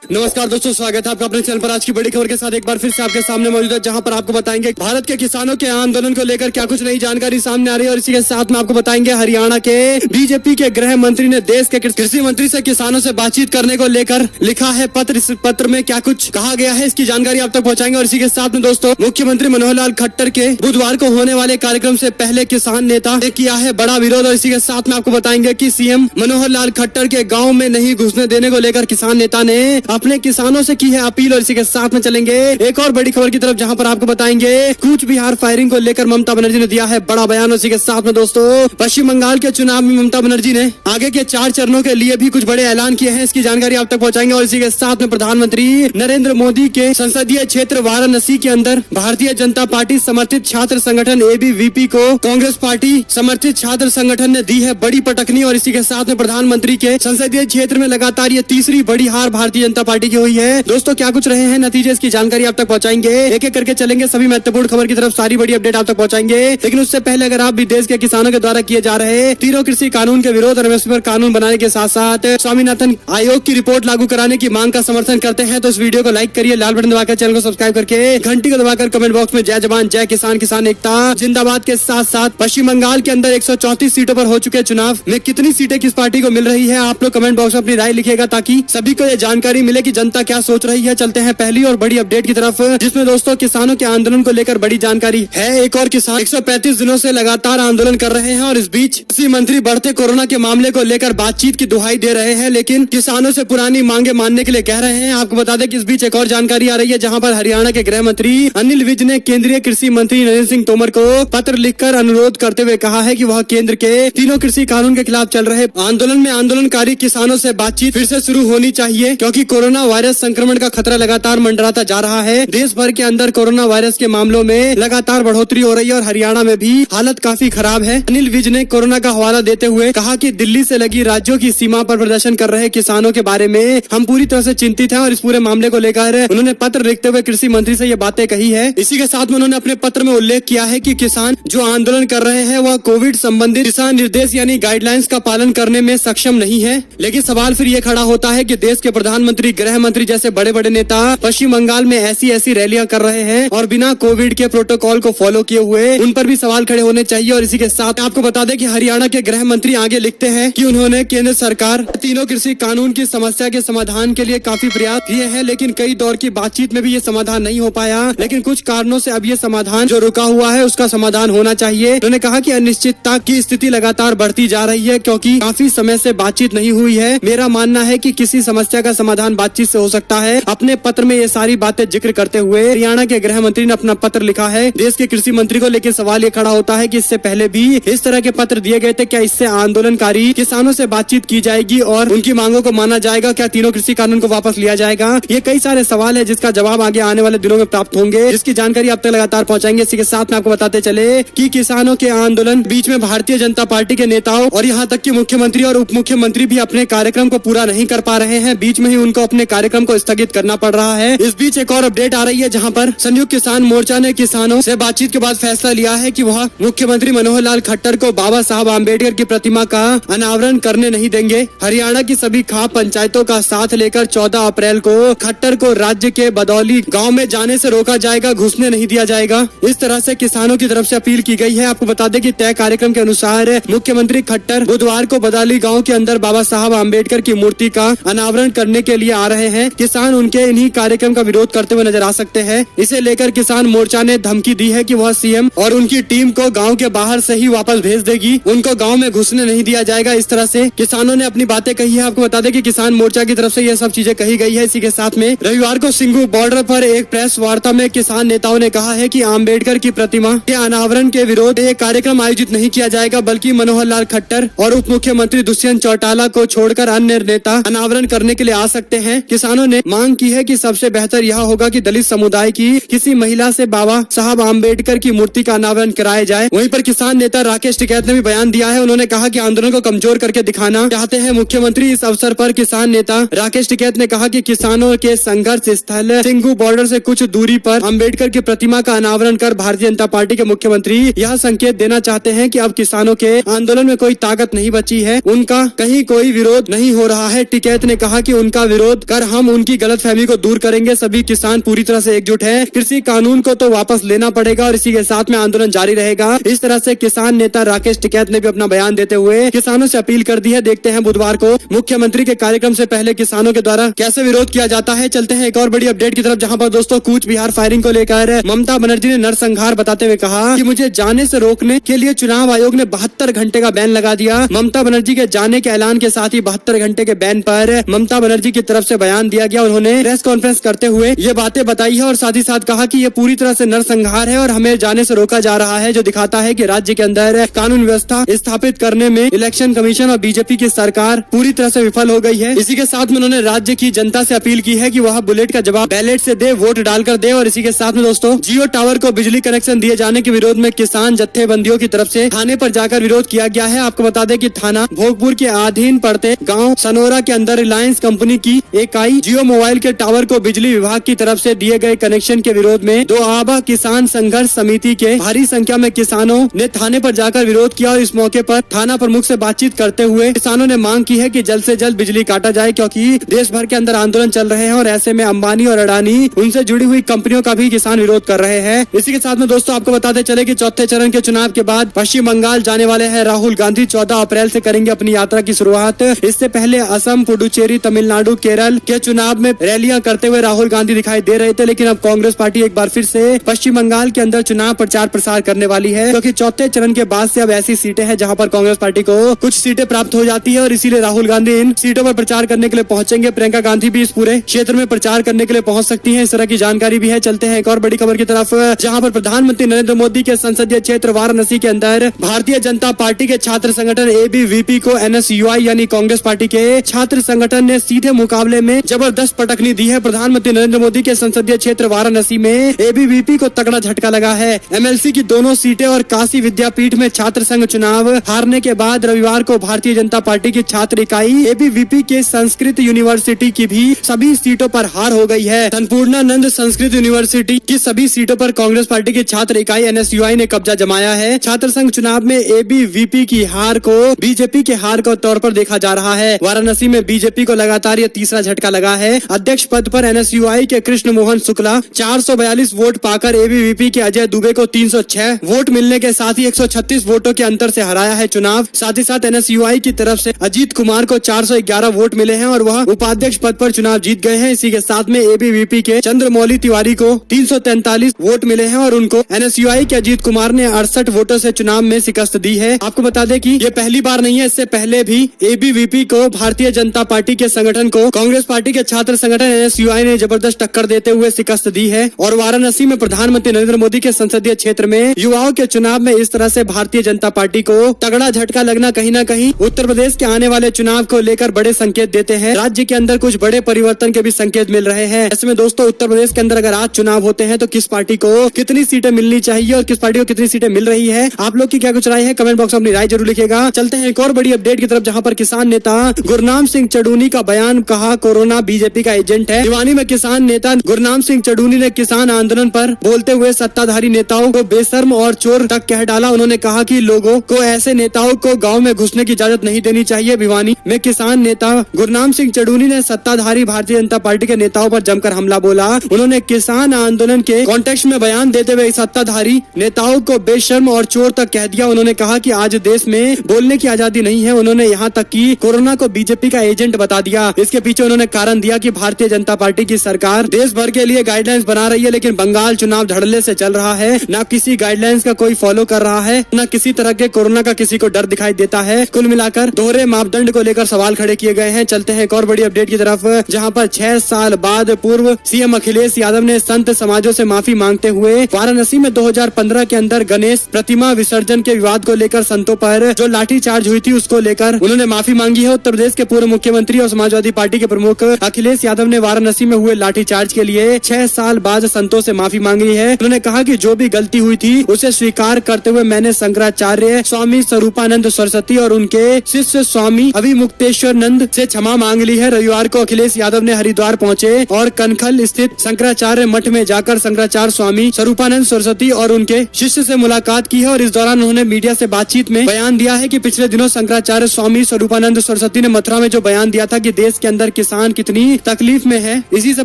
नमस्कार दोस्तों, स्वागत है आपका अपने चैनल पर। आज की बड़ी खबर के साथ एक बार फिर से आपके सामने मौजूद है, जहां पर आपको बताएंगे भारत के किसानों के आंदोलन को लेकर क्या कुछ नई जानकारी सामने आ रही है। और इसी के साथ में आपको बताएंगे हरियाणा के बीजेपी के गृह मंत्री ने देश के कृषि मंत्री से किसानों से बातचीत करने को लेकर लिखा है पत्र। इस पत्र में क्या कुछ कहा गया है, इसकी जानकारी आप तक पहुँचाएंगे। और इसी के साथ में दोस्तों, मुख्यमंत्री मनोहर लाल खट्टर के बुधवार को होने वाले कार्यक्रम से पहले किसान नेता ने किया है बड़ा विरोध। और इसी के साथ में आपको बताएंगे कि सीएम मनोहर लाल खट्टर के गाँव में नहीं घुसने देने को लेकर किसान नेता ने अपने किसानों से की है अपील। और इसी के साथ में चलेंगे एक और बड़ी खबर की तरफ, जहां पर आपको बताएंगे कूच बिहार फायरिंग को लेकर ममता बनर्जी ने दिया है बड़ा बयान। इसी के साथ में दोस्तों, पश्चिम बंगाल के चुनाव में ममता बनर्जी ने आगे के 4 चरणों के लिए भी कुछ बड़े ऐलान किए हैं, इसकी जानकारी आप तक पहुंचाएंगे। और इसी के साथ में प्रधानमंत्री नरेंद्र मोदी के संसदीय क्षेत्र वाराणसी के अंदर भारतीय जनता पार्टी समर्थित छात्र संगठन ABVP को कांग्रेस पार्टी समर्थित छात्र संगठन ने दी है बड़ी पटकनी। और इसी के साथ में प्रधानमंत्री के संसदीय क्षेत्र में लगातार ये तीसरी बड़ी हार भारतीय जनता पार्टी की हुई है। दोस्तों, क्या कुछ रहे हैं नतीजे, इसकी जानकारी आप तक पहुंचाएंगे। एक एक करके चलेंगे सभी महत्वपूर्ण खबर की तरफ, सारी बड़ी अपडेट आप तक पहुंचाएंगे। लेकिन उससे पहले अगर आप भी देश के किसानों के द्वारा किए जा रहे तीनों कृषि कानून के विरोध और MSP पर कानून बनाने के साथ साथ स्वामीनाथन आयोग की रिपोर्ट लागू कराने की मांग का समर्थन करते हैं तो इस वीडियो को लाइक करिए, लाल बटन दबाकर चैनल को सब्सक्राइब करके घंटी को दबाकर कमेंट बॉक्स में जय जवान जय किसान, किसान एकता जिंदाबाद के साथ साथ पश्चिम बंगाल के अंदर 134 सीटों पर हो चुके चुनाव में कितनी सीटें किस पार्टी को मिल रही है, आप लोग कमेंट बॉक्स में अपनी राय लिखिएगा ताकि सभी को ये जानकारी मिले कि जनता क्या सोच रही है। चलते हैं पहली और बड़ी अपडेट की तरफ, जिसमें दोस्तों किसानों के आंदोलन को लेकर बड़ी जानकारी है। एक और किसान 135 दिनों से लगातार आंदोलन कर रहे हैं और इस बीच कृषि मंत्री बढ़ते कोरोना के मामले को लेकर बातचीत की दुहाई दे रहे हैं, लेकिन किसानों से पुरानी मांगे मानने के लिए कह रहे हैं। आपको बता दें कि इस बीच एक और जानकारी आ रही है, जहां पर हरियाणा के गृह मंत्री अनिल विज ने केंद्रीय कृषि मंत्री नरेंद्र सिंह तोमर को पत्र लिखकर अनुरोध करते हुए कहा है कि वह केंद्र के तीनों कृषि कानून के खिलाफ चल रहे आंदोलन में आंदोलनकारी किसानों से बातचीत फिर से शुरू होनी चाहिए, क्योंकि कोरोना वायरस संक्रमण का खतरा लगातार मंडराता जा रहा है। देश भर के अंदर कोरोना वायरस के मामलों में लगातार बढ़ोतरी हो रही है और हरियाणा में भी हालत काफी खराब है। अनिल विज ने कोरोना का हवाला देते हुए कहा कि दिल्ली से लगी राज्यों की सीमा पर प्रदर्शन कर रहे किसानों के बारे में हम पूरी तरह से चिंतित हैं और इस पूरे मामले को लेकर उन्होंने पत्र लिखते हुए कृषि मंत्री से ये बातें कही है। इसी के साथ में उन्होंने अपने पत्र में उल्लेख किया है कि किसान जो आंदोलन कर रहे हैं वह कोविड संबंधित दिशा निर्देश यानी गाइडलाइंस का पालन करने में सक्षम नहीं है। लेकिन सवाल फिर ये खड़ा होता है कि देश के प्रधानमंत्री, गृह मंत्री जैसे बड़े बड़े नेता पश्चिम बंगाल में ऐसी रैलियां कर रहे हैं और बिना कोविड के प्रोटोकॉल को फॉलो किए हुए, उन पर भी सवाल खड़े होने चाहिए। और इसी के साथ आपको बता दें कि हरियाणा के गृह मंत्री आगे लिखते हैं कि उन्होंने केंद्र सरकार तीनों कृषि कानून की समस्या के समाधान के लिए काफी प्रयास किए हैं, लेकिन कई दौर की बातचीत में भी ये समाधान नहीं हो पाया। लेकिन कुछ कारणों से अब ये समाधान जो रुका हुआ है उसका समाधान होना चाहिए। उन्होंने कहा कि अनिश्चितता की स्थिति लगातार बढ़ती जा रही है, क्योंकि काफी समय से बातचीत नहीं हुई है। मेरा मानना है कि किसी समस्या का समाधान बातचीत से हो सकता है। अपने पत्र में ये सारी बातें जिक्र करते हुए हरियाणा के गृह मंत्री ने अपना पत्र लिखा है देश के कृषि मंत्री को। लेकिन सवाल ये खड़ा होता है कि इससे पहले भी इस तरह के पत्र दिए गए थे, क्या इससे आंदोलनकारी किसानों से बातचीत की जाएगी और उनकी मांगों को माना जाएगा? क्या तीनों कृषि कानून को वापस लिया जाएगा? ये कई सारे सवाल है जिसका जवाब आगे आने वाले दिनों में प्राप्त होंगे, जिसकी जानकारी आप तक लगातार पहुंचाएंगे। इसी के साथ में आपको बताते चले कि किसानों के आंदोलन बीच में भारतीय जनता पार्टी के नेताओं और यहाँ तक कि मुख्यमंत्री और उप मुख्यमंत्री भी अपने कार्यक्रम को पूरा नहीं कर पा रहे हैं। बीच में ही उनको अपने कार्यक्रम को स्थगित करना पड़ रहा है। इस बीच एक और अपडेट आ रही है, जहाँ पर संयुक्त किसान मोर्चा ने किसानों से बातचीत के बाद फैसला लिया है कि वह मुख्यमंत्री मनोहर लाल खट्टर को बाबा साहब आम्बेडकर की प्रतिमा का अनावरण करने नहीं देंगे। हरियाणा की सभी खाप पंचायतों का साथ लेकर 14 अप्रैल को खट्टर को राज्य के बदौली गांव में जाने से रोका जाएगा, घुसने नहीं दिया जाएगा। इस तरह से किसानों की तरफ से अपील की गई है। आपको बता दें कि तय कार्यक्रम के अनुसार मुख्यमंत्री खट्टर बुधवार को बदौली गाँव के अंदर बाबा साहब आम्बेडकर की मूर्ति का अनावरण करने के लिए आ रहे हैं। किसान उनके इन्हीं कार्यक्रम का विरोध करते हुए नजर आ सकते हैं। इसे लेकर किसान मोर्चा ने धमकी दी है कि वह सीएम और उनकी टीम को गांव के बाहर से ही वापस भेज देगी, उनको गांव में घुसने नहीं दिया जाएगा। इस तरह से किसानों ने अपनी बातें कही है। आपको बता दें कि किसान मोर्चा की तरफ से ये सब चीजें कही गई है। इसी के साथ में रविवार को सिंगू बॉर्डर पर एक प्रेस वार्ता में किसान नेताओं ने कहा है कि आम्बेडकर की प्रतिमा के अनावरण के विरोध एक कार्यक्रम आयोजित नहीं किया जाएगा, बल्कि मनोहर लाल खट्टर और उप मुख्यमंत्री दुष्यंत चौटाला को छोड़कर अन्य नेता अनावरण करने के लिए आ सकते हैं। किसानों ने मांग की है कि सबसे बेहतर यह होगा कि दलित समुदाय की किसी महिला से बाबा साहब आम्बेडकर की मूर्ति का अनावरण कराया जाए। वहीं पर किसान नेता राकेश टिकैत ने भी बयान दिया है। उन्होंने कहा कि आंदोलन को कमजोर करके दिखाना चाहते हैं मुख्यमंत्री। इस अवसर पर किसान नेता राकेश टिकैत ने कहा कि किसानों के संघर्ष स्थल सिंगू बॉर्डर से कुछ दूरी पर अम्बेडकर की प्रतिमा का अनावरण कर भारतीय जनता पार्टी के मुख्यमंत्री यह संकेत देना चाहते हैं कि अब किसानों के आंदोलन में कोई ताकत नहीं बची है, उनका कहीं कोई विरोध नहीं हो रहा है। टिकैत ने कहा कि उनका विरोध विरोध कर हम उनकी गलतफहमी को दूर करेंगे। सभी किसान पूरी तरह से एकजुट हैं। कृषि कानून को तो वापस लेना पड़ेगा और इसी के साथ में आंदोलन जारी रहेगा। इस तरह से किसान नेता राकेश टिकैत ने भी अपना बयान देते हुए किसानों से अपील कर दी है। देखते हैं बुधवार को मुख्यमंत्री के कार्यक्रम से पहले किसानों के द्वारा कैसे विरोध किया जाता है। चलते हैं एक और बड़ी अपडेट की तरफ, जहां पर दोस्तों कूच बिहार फायरिंग को लेकर ममता बनर्जी ने नरसंहार बताते हुए कहा कि मुझे जाने से रोकने के लिए चुनाव आयोग ने 72 घंटे का बैन लगा दिया। ममता बनर्जी के जाने के ऐलान के साथ ही 72 घंटे के बैन पर ममता बनर्जी की तरफ से बयान दिया गया। उन्होंने प्रेस कॉन्फ्रेंस करते हुए ये बातें बताई है और साथ ही साथ कहा कि ये पूरी तरह से नरसंहार है और हमें जाने से रोका जा रहा है, जो दिखाता है कि राज्य के अंदर कानून व्यवस्था स्थापित करने में इलेक्शन कमीशन और बीजेपी की सरकार पूरी तरह से विफल हो गई है। इसी के साथ में उन्होंने राज्य की जनता से अपील की है कि वह बुलेट का जवाब बैलेट से दे, वोट डालकर दे। और इसी के साथ में दोस्तों जियो टावर को बिजली कनेक्शन दिए जाने के विरोध में किसान जत्थेबंदियों की तरफ से थाने पर जाकर विरोध किया गया है। आपको बता दें कि थाना भोगपुर के अधीन पड़ते गांव सनोरा के अंदर रिलायंस कंपनी की इकाई जियो मोबाइल के टावर को बिजली विभाग की तरफ से दिए गए कनेक्शन के विरोध में दोआबा किसान संघर्ष समिति के भारी संख्या में किसानों ने थाने पर जाकर विरोध किया और इस मौके पर थाना प्रमुख से बातचीत करते हुए किसानों ने मांग की है कि जल्द से जल्द बिजली काटा जाए, क्योंकि देश भर के अंदर आंदोलन चल रहे हैं और ऐसे में अंबानी और अडानी उनसे जुड़ी हुई कंपनियों का भी किसान विरोध कर रहे हैं। इसी के साथ में दोस्तों आपको बताते चले कि चौथे चरण के चुनाव के बाद पश्चिम बंगाल जाने वाले हैं राहुल गांधी। 14 अप्रैल से करेंगे अपनी यात्रा की शुरुआत। इससे पहले असम, पुडुचेरी, तमिलनाडु, केरल के चुनाव में रैलियां करते हुए राहुल गांधी दिखाई दे रहे थे, लेकिन अब कांग्रेस पार्टी एक बार फिर से पश्चिम बंगाल के अंदर चुनाव प्रचार प्रसार करने वाली है, क्योंकि चौथे चरण के बाद से अब ऐसी सीटें हैं जहां पर कांग्रेस पार्टी को कुछ सीटें प्राप्त हो जाती है और इसीलिए राहुल गांधी इन सीटों पर प्रचार करने के लिए पहुंचेंगे। प्रियंका गांधी भी इस पूरे क्षेत्र में प्रचार करने के लिए पहुंच सकती है, इस तरह की जानकारी भी है। चलते हैं एक और बड़ी खबर की तरफ, जहां पर प्रधानमंत्री नरेंद्र मोदी के संसदीय क्षेत्र वाराणसी के अंदर भारतीय जनता पार्टी के छात्र संगठन एबीवीपी को एनएसयूआई यानी कांग्रेस पार्टी के छात्र संगठन ने सीधे मुकाबले में जबरदस्त पटकनी दी है। प्रधानमंत्री नरेंद्र मोदी के संसदीय क्षेत्र वाराणसी में एबीवीपी को तगड़ा झटका लगा है। एमएलसी की दोनों सीटें और काशी विद्यापीठ में छात्र संघ चुनाव हारने के बाद रविवार को भारतीय जनता पार्टी की छात्र इकाई एबीवीपी के संस्कृत यूनिवर्सिटी की भी सभी सीटों पर हार हो गई है। संपूर्णानंद संस्कृत यूनिवर्सिटी की सभी सीटों पर कांग्रेस पार्टी की छात्र इकाई एनएसयूआई ने कब्जा जमाया है। छात्र संघ चुनाव में एबीवीपी की हार को बीजेपी के हार के तौर पर देखा जा रहा है। वाराणसी में बीजेपी को लगातार ये तीसरा झटका लगा है। अध्यक्ष पद पर एनएसयूआई के कृष्ण मोहन शुक्ला 442 वोट पाकर एबीवीपी के अजय दुबे को 306 वोट मिलने के साथ ही 136 वोटों के अंतर से हराया है चुनाव। साथ ही साथ एनएसयूआई की तरफ से अजीत कुमार को 411 वोट मिले हैं और वह उपाध्यक्ष पद पर चुनाव जीत गए हैं। इसी के साथ में एबीवीपी के चंद्रमौली तिवारी को 343 वोट मिले हैं और उनको एनएसयूआई के अजीत कुमार ने 68 वोटों से चुनाव में शिकस्त दी है। आपको बता दें कि ये पहली बार नहीं है, इससे पहले भी एबीवीपी को भारतीय जनता पार्टी के संगठन को कांग्रेस पार्टी के छात्र संगठन एनएसयूआई ने जबरदस्त टक्कर देते हुए शिकस्त दी है। और वाराणसी में प्रधानमंत्री नरेंद्र मोदी के संसदीय क्षेत्र में युवाओं के चुनाव में इस तरह से भारतीय जनता पार्टी को तगड़ा झटका लगना कहीं न कहीं उत्तर प्रदेश के आने वाले चुनाव को लेकर बड़े संकेत देते हैं। राज्य के अंदर कुछ बड़े परिवर्तन के भी संकेत मिल रहे हैं। ऐसे में दोस्तों उत्तर प्रदेश के अंदर अगर आज चुनाव होते हैं तो किस पार्टी को कितनी सीटें मिलनी चाहिए और किस पार्टी को कितनी सीटें मिल रही है, आप लोग की क्या कुछ राय है, कमेंट बॉक्स में अपनी राय जरूर लिखिएगा। चलते हैं एक और बड़ी अपडेट की तरफ, जहां पर किसान नेता गुरनाम सिंह चढ़ूनी का बयान, कहा कोरोना बीजेपी का एजेंट है। भिवानी में किसान नेता गुरनाम सिंह चढ़ूनी ने किसान आंदोलन पर बोलते हुए सत्ताधारी नेताओं को बेशर्म और चोर तक कह डाला। उन्होंने कहा कि लोगों को ऐसे नेताओं को गांव में घुसने की इजाजत नहीं देनी चाहिए। भिवानी में किसान नेता गुरनाम सिंह चढ़ूनी ने सत्ताधारी भारतीय जनता पार्टी के नेताओं पर जमकर हमला बोला। उन्होंने किसान आंदोलन के कॉन्टेक्स्ट में बयान देते हुए सत्ताधारी नेताओं को बेशर्म और चोर तक कह दिया। उन्होंने कहा कि आज देश में बोलने की आजादी नहीं है। उन्होंने यहाँ तक कि कोरोना को बीजेपी का एजेंट बता दिया। इसके पीछे उन्होंने कारण दिया कि भारतीय जनता पार्टी की सरकार देश भर के लिए गाइडलाइंस बना रही है, लेकिन बंगाल चुनाव धड़ल्ले से चल रहा है। न किसी गाइडलाइंस का कोई फॉलो कर रहा है, न किसी तरह के कोरोना का किसी को डर दिखाई देता है। कुल मिलाकर दोहरे मापदंड को लेकर सवाल खड़े किए गए हैं। चलते हैं एक और बड़ी अपडेट की तरफ, जहां पर 6 साल बाद पूर्व सीएम अखिलेश यादव ने संत समाजों से माफी मांगते हुए वाराणसी में 2015 के अंदर गणेश प्रतिमा विसर्जन के विवाद को लेकर संतों पर जो लाठीचार्ज हुई थी उसको लेकर उन्होंने माफी मांगी है। उत्तर प्रदेश के पूर्व मुख्यमंत्री और समाजवादी पार्टी के प्रमुख अखिलेश यादव ने वाराणसी में हुए लाठीचार्ज के लिए 6 साल बाद संतों से माफी मांगी है। उन्होंने कहा कि जो भी गलती हुई थी उसे स्वीकार करते हुए मैंने शंकराचार्य स्वामी स्वरूपानंद सरस्वती और उनके शिष्य स्वामी अभिमुक्तेश्वर नंद से क्षमा मांग ली है। रविवार को अखिलेश यादव ने हरिद्वार पहुंचे और कनखल स्थित शंकराचार्य मठ में जाकर शंकराचार्य स्वामी स्वरूपानंद सरस्वती और उनके शिष्य से मुलाकात की है और इस दौरान उन्होंने मीडिया से बातचीत में बयान दिया है कि पिछले दिनों शंकराचार्य स्वामी स्वरूपानंद सरस्वती ने मथुरा में जो बयान दिया था कि देश के अंदर किसान कितनी तकलीफ में है। इसी से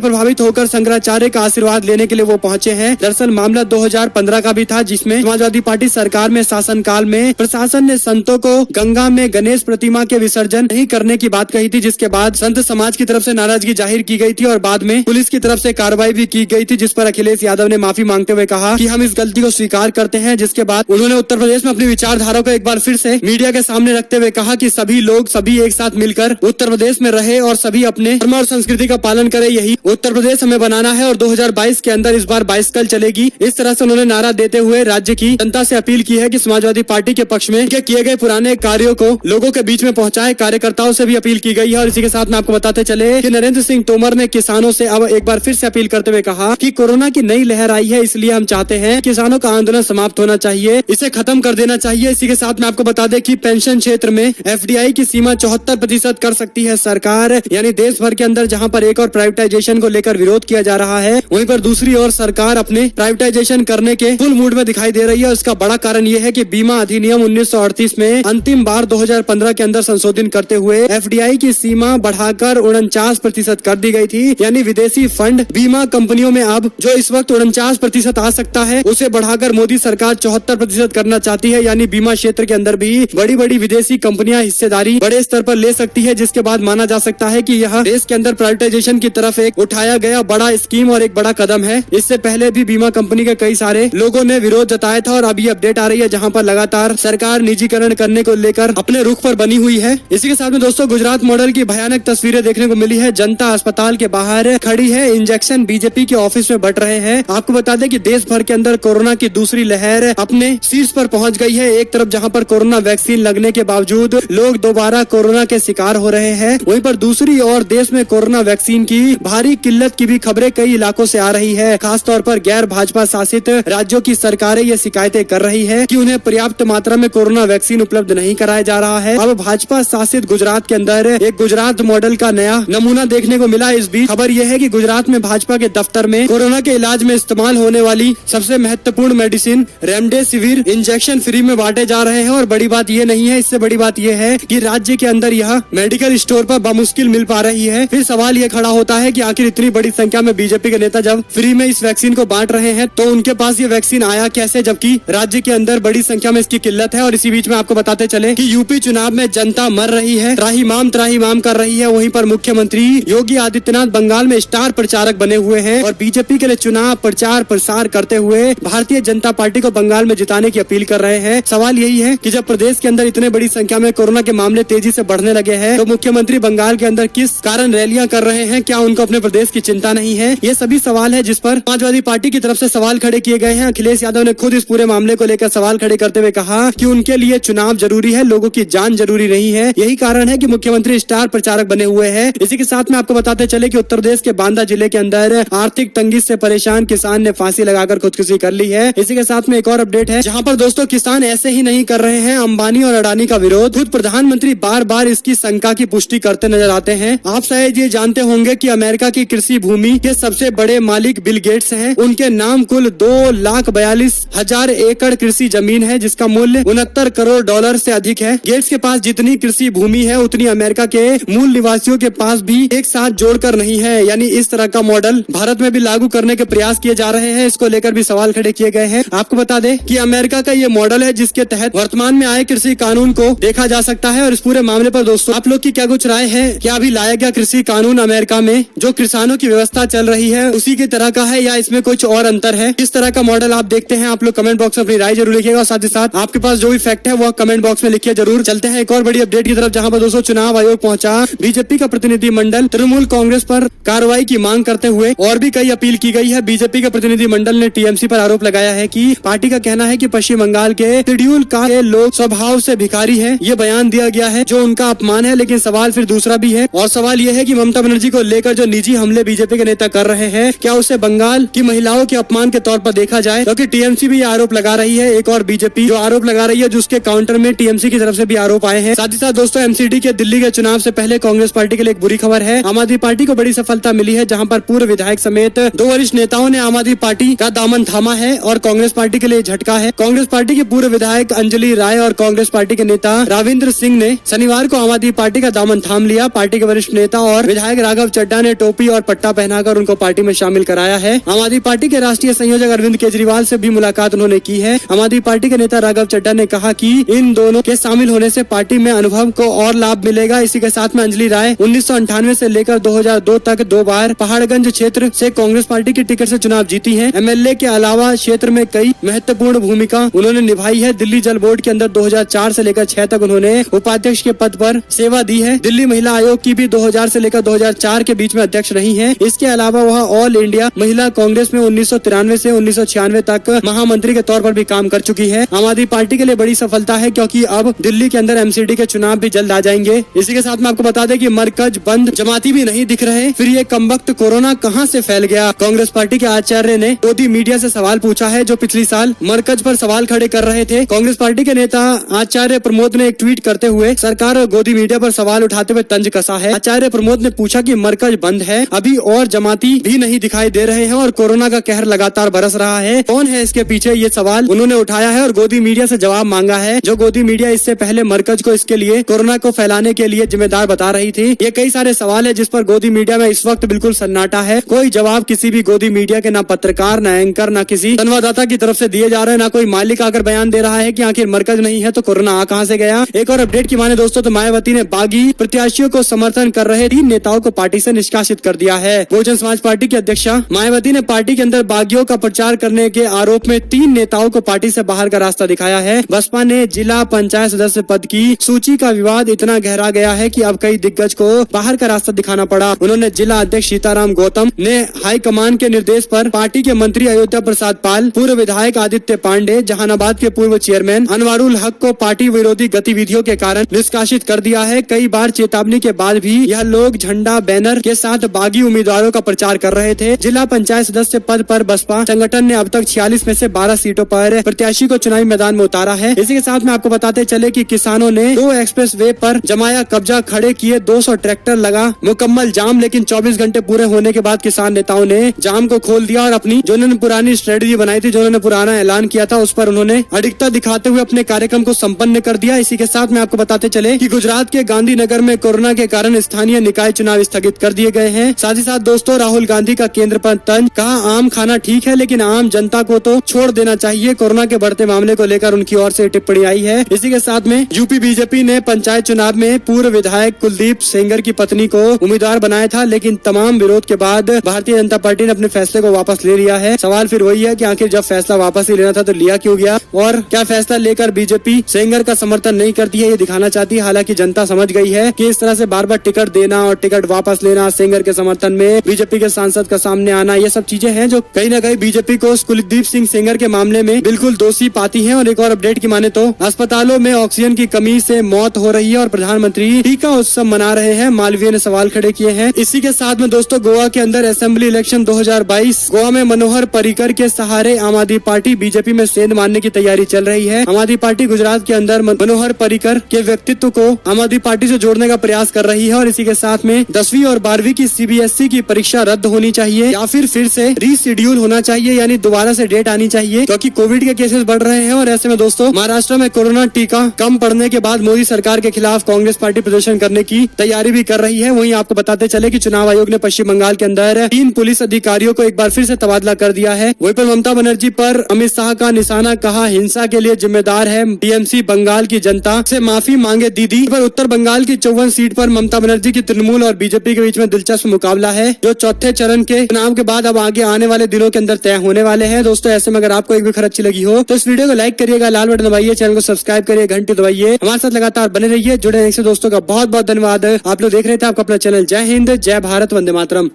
प्रभावित होकर शंकराचार्य का आशीर्वाद लेने के लिए वो पहुंचे हैं। दरअसल मामला 2015 का भी था, जिसमें समाजवादी पार्टी सरकार में शासनकाल में प्रशासन ने संतों को गंगा में गणेश प्रतिमा के विसर्जन नहीं करने की बात कही थी, जिसके बाद संत समाज की तरफ से नाराजगी जाहिर की गई थी और बाद में पुलिस की तरफ से कार्रवाई भी की गई थी, जिस पर अखिलेश यादव ने माफी मांगते हुए कहा कि हम इस गलती को स्वीकार करते हैं। जिसके बाद उन्होंने उत्तर प्रदेश में अपनी विचारधारा को एक बार फिर से मीडिया के सामने रखते हुए कहा कि सभी लोग सभी एक साथ मिलकर उत्तर प्रदेश में रहे और सभी अपने धर्म और संस्कृति का पालन करें, यही उत्तर प्रदेश हमें बनाना है और 2022 के अंदर इस बार बाइसिकल चलेगी। इस तरह से उन्होंने नारा देते हुए राज्य की जनता से अपील की है कि समाजवादी पार्टी के पक्ष में किए गए पुराने कार्यों को लोगों के बीच में पहुंचाए। कार्यकर्ताओं से भी अपील की गई है और इसी के साथ में आपको बताते चले कि नरेंद्र सिंह तोमर ने किसानों से अब एक बार फिर से अपील करते हुए कहा कि कोरोना की नई लहर आई है, इसलिए हम चाहते हैं किसानों का आंदोलन समाप्त होना चाहिए, इसे खत्म कर देना चाहिए। इसी के साथ में आपको बता दें कि पेंशन क्षेत्र में FDI की सीमा 74% कर सकती है सरकार। यानी देश भर के अंदर जहां पर एक और प्राइवेटाइजेशन को लेकर विरोध किया जा रहा है, वहीं पर दूसरी ओर सरकार अपने प्राइवेटाइजेशन करने के फुल मूड में दिखाई दे रही है। इसका बड़ा कारण यह है कि बीमा अधिनियम 1938 में अंतिम बार 2015 के अंदर संशोधन करते हुए FDI की सीमा बढ़ाकर 49% कर दी गई थी। यानी विदेशी फंड बीमा कंपनियों में अब जो इस वक्त 49% आ सकता है, उसे बढ़ाकर मोदी सरकार 74% करना चाहती है। यानी बीमा क्षेत्र के अंदर भी बड़ी बड़ी विदेशी कंपनियां हिस्सेदारी बड़े स्तर पर ले सकती है, जिसके बाद माना जा सकता है कि यह देश के अंदर प्राइवेटाइजेशन की तरफ एक उठाया गया बड़ा स्कीम और एक बड़ा कदम है। इससे पहले भी बीमा कंपनी के कई सारे लोगों ने विरोध जताया था और अभी अपडेट आ रही है, जहां पर लगातार सरकार निजीकरण करने को लेकर अपने रुख पर बनी हुई है। इसी के साथ में दोस्तों गुजरात मॉडल की भयानक तस्वीरें देखने को मिली है। जनता अस्पताल के बाहर खड़ी है, इंजेक्शन बीजेपी के ऑफिस में बंट रहे हैं। आपको बता दें कि देश भर के अंदर कोरोना की दूसरी लहर अपने शीर्ष पर पहुंच गई है। एक तरफ जहां पर कोरोना वैक्सीन लगने के बावजूद लोग दोबारा कोरोना के शिकार हो रहे हैं, वहीं पर दूसरी ओर देश में कोरोना वैक्सीन की भारी किल्लत की भी खबरें कई इलाकों से आ रही है। खासतौर पर गैर भाजपा शासित राज्यों की सरकारें ये शिकायतें कर रही है कि उन्हें पर्याप्त मात्रा में कोरोना वैक्सीन उपलब्ध नहीं कराया जा रहा है। अब भाजपा शासित गुजरात के अंदर एक गुजरात मॉडल का नया नमूना देखने को मिला। इस बीच खबर यह है कि गुजरात में भाजपा के दफ्तर में कोरोना के इलाज में इस्तेमाल होने वाली सबसे महत्वपूर्ण मेडिसिन रेमडेसिविर इंजेक्शन फ्री में बांटे जा रहे हैं। और बड़ी बात यह नहीं है, इससे बड़ी बात यह है कि राज्य के अंदर यह मेडिकल स्टोर पर बामुश्किल मिल पा रही है। फिर सवाल ये खड़ा होता है कि आखिर इतनी बड़ी संख्या में बीजेपी के नेता जब फ्री में इस वैक्सीन को बांट रहे हैं, तो उनके पास ये वैक्सीन आया कैसे, जबकि राज्य के अंदर बड़ी संख्या में इसकी किल्लत है। और इसी बीच में आपको बताते चले कि यूपी चुनाव में जनता मर रही है, त्राहिमाम कर रही है। वहीं पर मुख्यमंत्री योगी आदित्यनाथ बंगाल में स्टार प्रचारक बने हुए हैं और बीजेपी के लिए चुनाव प्रचार प्रसार करते हुए भारतीय जनता पार्टी को बंगाल में जिताने की अपील कर रहे हैं। सवाल यही है कि जब प्रदेश के अंदर इतने बड़ी संख्या में कोरोना के मामले तेजी से बढ़ने लगे हैं, तो मुख्यमंत्री बंगाल के अंदर किस कारण रैलियां कर रहे हैं? क्या उनको अपने प्रदेश की चिंता नहीं है? ये सभी सवाल है जिस पर समाजवादी पार्टी की तरफ से सवाल खड़े किए गए हैं। अखिलेश यादव ने खुद इस पूरे मामले को लेकर सवाल खड़े करते हुए कहा कि उनके लिए चुनाव जरूरी है, लोगों की जान जरूरी नहीं है। यही कारण है कि मुख्यमंत्री स्टार प्रचारक बने हुए हैं। इसी के साथ में आपको बताते चले कि उत्तर प्रदेश के बांदा जिले के अंदर आर्थिक तंगी से परेशान किसान ने फांसी लगाकर खुदकुशी कर ली है। इसी के साथ में एक और अपडेट है, जहां पर दोस्तों किसान ऐसे ही नहीं कर रहे हैं अंबानी और अडानी का विरोध। खुद प्रधानमंत्री बार बार इसकी शंका की पुष्टि करते नजर आते हैं। आप शायद ये जानते होंगे कि अमेरिका की कृषि भूमि के सबसे बड़े मालिक बिल गेट्स हैं। उनके नाम कुल 2,42,000 एकड़ कृषि जमीन है, जिसका मूल्य $69 करोड़ से अधिक है। गेट्स के पास जितनी कृषि भूमि है, उतनी अमेरिका के मूल निवासियों के पास भी एक साथ जोड़कर नहीं है। यानी इस तरह का मॉडल भारत में भी लागू करने के प्रयास किए जा रहे हैं। इसको लेकर भी सवाल खड़े किए गए हैं। आपको बता दें कि अमेरिका का ये मॉडल है, जिसके तहत वर्तमान में आए कृषि कानून को देखा जा सकता है। और इस पूरे मामले पर दोस्तों आप लोग की क्या कुछ राय है? क्या अभी लाया गया कृषि कानून अमेरिका में जो किसानों की व्यवस्था चल रही है उसी की तरह का है, या इसमें कुछ और अंतर है? किस तरह का मॉडल आप देखते हैं? आप लोग कमेंट बॉक्स में अपनी राय जरूर लिखिएगा। और साथ ही साथ आपके पास जो भी फैक्ट है वो कमेंट बॉक्स में लिखिए जरूर। चलते हैं एक और बड़ी अपडेट की तरफ, जहां पर दोस्तों चुनाव आयोग पहुंचा। बीजेपी का प्रतिनिधि मंडल तृणमूल कांग्रेस पर कार्रवाई की मांग करते हुए और भी कई अपील की गई है। बीजेपी के प्रतिनिधि मंडल ने टीएमसी पर आरोप लगाया है कि पार्टी का कहना है कि पश्चिम बंगाल के शेड्यूल कास्ट के लोग स्वभाव से भिखारी है। ये बयान दिया गया है जो उनका अपमान है। लेकिन सवाल फिर दूसरा भी है, और सवाल ये है कि ममता बनर्जी को लेकर जो निजी हमले बीजेपी के नेता कर रहे हैं, क्या उसे बंगाल की महिलाओं के अपमान के तौर पर देखा जाए? क्योंकि टीएमसी भी आरोप लगा रही है। एक और बीजेपी जो आरोप लगा रही है, जो उसके काउंटर में टीएमसी की तरफ से भी आरोप आए हैं। साथ ही साथ दोस्तों एमसीडी के दिल्ली के चुनाव से पहले कांग्रेस पार्टी के लिए एक बुरी खबर है। आम आदमी पार्टी को बड़ी सफलता मिली है, जहां पर पूर्व विधायक समेत 2 वरिष्ठ नेताओं ने आम आदमी पार्टी का दामन थामा है। और कांग्रेस पार्टी के लिए झटका है। कांग्रेस पार्टी की पूर्व विधायक अंजलि राय और कांग्रेस पार्टी के नेता राविंद्र सिंह ने शनिवार को आम आदमी पार्टी का दामन थाम लिया। पार्टी के वरिष्ठ वरिष्ठ नेता और विधायक राघव चड्ढा ने टोपी और पट्टा पहनाकर उनको पार्टी में शामिल कराया है। आम आदमी पार्टी के राष्ट्रीय संयोजक अरविंद केजरीवाल से भी मुलाकात उन्होंने की है। आम आदमी पार्टी के नेता राघव चड्ढा ने कहा कि इन दोनों के शामिल होने से पार्टी में अनुभव को और लाभ मिलेगा। इसी के साथ में अंजलि राय 1998 से लेकर 2002 तक 2 बार पहाड़गंज क्षेत्र से कांग्रेस पार्टी की टिकट से चुनाव जीती हैं। एमएलए के अलावा क्षेत्र में कई महत्वपूर्ण भूमिका उन्होंने निभाई है। दिल्ली जल बोर्ड के अंदर 2004 से लेकर 6 तक उन्होंने उपाध्यक्ष के पद पर सेवा दी है। दिल्ली महिला आयोग की भी 2000 से लेकर 2004 के बीच में अध्यक्ष रही हैं। इसके अलावा वह ऑल इंडिया महिला कांग्रेस में 1993 से 1996 तक महामंत्री के तौर पर भी काम कर चुकी है। आम आदमी पार्टी के लिए बड़ी सफलता है क्योंकि अब दिल्ली के अंदर एमसीडी के चुनाव भी जल्द आ जाएंगे। इसी के साथ में आपको बता दें कि मरकज बंद, जमाती भी नहीं दिख रहे, फिर ये कमबख्त कोरोना कहां से फैल गया। कांग्रेस पार्टी के आचार्य ने मोदी मीडिया से सवाल पूछा है जो पिछली साल मरकज पर सवाल खड़े कर रहे थे। कांग्रेस पार्टी के नेता आचार्य प्रमोद ने एक ट्वीट करते हुए सरकार और गोदी मीडिया पर सवाल उठाते हुए तंज कसा है। आचार्य प्रमोद ने पूछा कि मरकज बंद है, अभी और जमाती भी नहीं दिखाई दे रहे हैं और कोरोना का कहर लगातार बरस रहा है, कौन है इसके पीछे, ये सवाल उन्होंने उठाया है और गोदी मीडिया से जवाब मांगा है। जो गोदी मीडिया इससे पहले मरकज को इसके लिए कोरोना को फैलाने के लिए जिम्मेदार बता रही थी। ये कई सारे सवाल है जिस पर गोदी मीडिया में इस वक्त बिल्कुल सन्नाटा है। कोई जवाब किसी भी गोदी मीडिया के, ना पत्रकार, ना एंकर, ना किसी संवाददाता की तरफ से दिए जा रहे हैं, ना कोई मालिक आकर बयान दे रहा है कि आखिर मरकज नहीं है तो कोरोना आ कहां से गया। एक और अपडेट की माने दोस्तों तो मायावती ने बागी प्रत्याशियों को समर्थन कर रहे 3 नेताओं को पार्टी से निष्कासित कर दिया है। बहुजन समाज पार्टी की अध्यक्षा मायावती ने पार्टी के अंदर बागियों का प्रचार करने के आरोप में 3 नेताओं को पार्टी से बाहर का रास्ता दिखाया है। बसपा ने जिला पंचायत सदस्य पद की सूची का विवाद इतना गहरा गया है कि अब कई दिग्गज को बाहर का रास्ता दिखाना पड़ा। उन्होंने जिला अध्यक्ष सीताराम गौतम ने हाईकमान के निर्देश पर पार्टी के मंत्री अयोध्या प्रसाद पाल, पूर्व विधायक आदित्य पांडे, जहानाबाद के पूर्व चेयरमैन अनवारुल हक को पार्टी विरोधी गतिविधियों के कारण निष्कासित कर दिया है। कई बार चेतावनी के बाद भी यह लोग झंडा बैनर के साथ बागी उम्मीदवारों का प्रचार कर रहे थे। जिला पंचायत सदस्य पद पर बसपा संगठन ने अब तक 46 में से 12 सीटों पर प्रत्याशी को चुनावी मैदान में उतारा है। इसी के साथ में आपको बताते चले कि किसानों ने 2 एक्सप्रेस वे पर जमाया कब्जा, खड़े किए 200 ट्रैक्टर, लगा मुकम्मल जाम। लेकिन 24 घंटे पूरे होने के बाद किसान नेताओं ने जाम को खोल दिया और अपनी जो उन्होंने पुरानी स्ट्रेटेजी बनाई थी, जो उन्होंने पुराना ऐलान किया था, उस पर उन्होंने अडिगता दिखाते हुए अपने कार्यक्रम को संपन्न कर दिया। इसी के साथ में आपको बताते चले कि गुजरात के गांधीनगर में कोरोना के कारण स्थानीय निकाय चुनाव स्थगित कर दिए गए हैं। साथ ही साथ दोस्तों राहुल गांधी का केंद्र पर तंज, कहा आम खाना ठीक है लेकिन आम जनता को तो छोड़ देना चाहिए। कोरोना के बढ़ते मामले को लेकर उनकी ओर से टिप्पणी आई है। इसी के साथ में यूपी बीजेपी ने पंचायत चुनाव में पूर्व विधायक कुलदीप सेंगर की पत्नी को उम्मीदवार बनाया था, लेकिन तमाम विरोध के बाद भारतीय जनता पार्टी ने अपने फैसले को वापस ले लिया है। सवाल फिर वही है कि आखिर जब फैसला वापस ही लेना था तो लिया क्यों गया, और क्या फैसला लेकर बीजेपी सेंगर का समर्थन नहीं करती है, ये दिखाना चाहती है। हालांकि जनता समझ गई है कि इस तरह से बार बार टिकट देना और टिकट वापस लेना, सेंगर के समर्थन में बीजेपी के सांसद का सामने आना, ये सब चीजें हैं जो कहीं न कहीं बीजेपी को कुलदीप सिंह सेंगर के मामले में बिल्कुल दोषी पाती है। और एक और अपडेट की माने तो अस्पतालों में ऑक्सीजन की कमी से मौत हो रही है और प्रधानमंत्री टीका उत्सव मना रहे हैं, मालवीय ने सवाल खड़े किए हैं। इसी के साथ में दोस्तों गोवा के अंदर असेंबली इलेक्शन 2022, गोवा में मनोहर पर्रिकर के सहारे आम आदमी पार्टी बीजेपी में सेंध मारने की तैयारी चल रही है। आम आदमी पार्टी गुजरात के अंदर मनोहर पर्रिकर के व्यक्तित्व को आम आदमी पार्टी से जोड़ने का प्रयास कर रही है और इसी के साथ में 10वीं और 12वीं की सीबीएसई की परीक्षा रद्द होनी चाहिए या फिर से रीशेड्यूल होना चाहिए, यानी दोबारा से डेट आनी चाहिए, क्योंकि कोविड के केसेस बढ़ रहे हैं। और ऐसे में दोस्तों महाराष्ट्र में कोरोना टीका कम पड़ने के बाद मोदी सरकार के खिलाफ कांग्रेस पार्टी प्रदर्शन करने की तैयारी भी कर रही है। वहीं आपको बताते चले कि चुनाव आयोग ने पश्चिम बंगाल के अंदर 3 पुलिस अधिकारियों को एक बार फिर से तबादला कर दिया है। वहीं पर ममता बनर्जी पर अमित शाह का निशाना, कहा हिंसा के लिए जिम्मेदार है टीएमसी, बंगाल की जनता से माफी मांगे दीदी। पर उत्तर बंगाल की 54 सीट पर ममता बनर्जी की तृणमूल और बीजेपी के बीच में दिलचस्प मुकाबला है, जो चौथे चरण के चुनाव के बाद अब आगे आने वाले दिनों के अंदर तय होने वाले हैं। दोस्तों ऐसे में अगर आपको एक भी खबर अच्छी लगी हो तो इस वीडियो को लाइक करिएगा, लाल बटन दबाइए, चैनल को सब्सक्राइब करिए, घंटी दबाइए, हमारे साथ लगातार बने रहिए। जुड़े रहने से दोस्तों का बहुत बहुत धन्यवाद। आप लोग देख रहे थे आपका अपना चैनल। जय हिंद, जय भारत, वंदे मातरम।